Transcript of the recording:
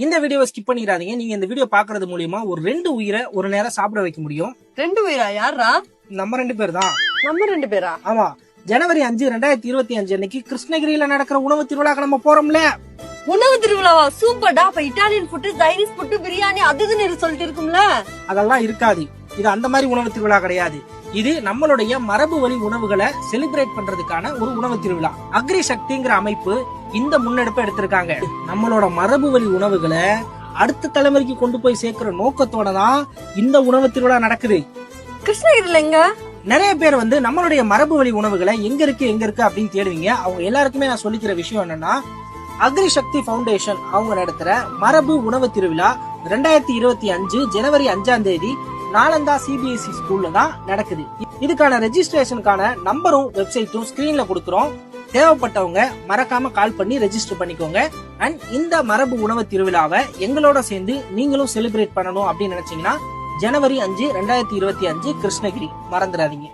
இந்த வீடியோவை ஸ்கிப் பண்ணிடாதீங்க. நீங்க இந்த வீடியோ பாக்குறது மூலியமா ஒரு 2 உயிரை ஒரு நேரம் சாப்பிட வைக்க முடியும். 2 உயிரா? யாரா? நம்ம 2 பேர் தான். நம்ம 2 பேரா? ஆமா. ஜனவரி 5, 2025 அன்னைக்கு கிருஷ்ணகிரியில நடக்கிற உணவு திருவிழாக்கு நம்ம போறோம்ல. உணவு திருவிழாவா? சூப்பர்டா. அப்ப Italian food, Chinese food, biryani அதுன்னு சொல்லிட்டு இருக்கும்ல. அதெல்லாம் இருக்காது. இது அந்த மாதிரி உணவு திருவிழா கிடையாது. இது நம்மளுடைய மரபு வழி உணவுகளை செலிப்ரேட் பண்றதுக்கான ஒரு உணவு திருவிழா. அக்ரி சக்திங்கிற அமைப்பு இந்த முன்னெடுப்பை எடுத்திருக்காங்க. நம்மளோட மரபு வழி உணவுகளை அடுத்த தலைமுறைக்கு கொண்டு போய் சேர்க்கிற நோக்கத்தோட தான் இந்த உணவு திருவிழா நடக்குது. கிருஷ்ணகிரில எங்க? நிறைய பேர் நம்மளுடைய மரபு வழி உணவுகளை எங்க இருக்கு அப்படின்னு தேடுவீங்க. அவங்க எல்லாருக்குமே நான் சொல்லிக்கிற விஷயம் என்னன்னா, அக்ரி சக்தி ஃபவுண்டேஷன் அவங்க நடத்துற மரபு உணவு திருவிழா 2025 ஜனவரி 5ஆம் தேதி நாலந்தா சிபிஎஸ்இ ஸ்கூல்ல தான் நடக்குது. இதுக்கான ரெஜிஸ்ட்ரேஷனுக்கான நம்பரும் வெப்சைட்டும் ஸ்கிரீன்ல கொடுக்குறோம். தேவைப்பட்டவங்க மறக்காம கால் பண்ணி ரெஜிஸ்டர் பண்ணிக்கோங்க. அண்ட் இந்த மரபு உணவு திருவிழாவை எங்களோட சேர்ந்து நீங்களும் செலிப்ரேட் பண்ணணும் அப்படின்னு நினைச்சீங்கன்னா ஜனவரி 5, 2025 கிருஷ்ணகிரி மறந்துடாதீங்க.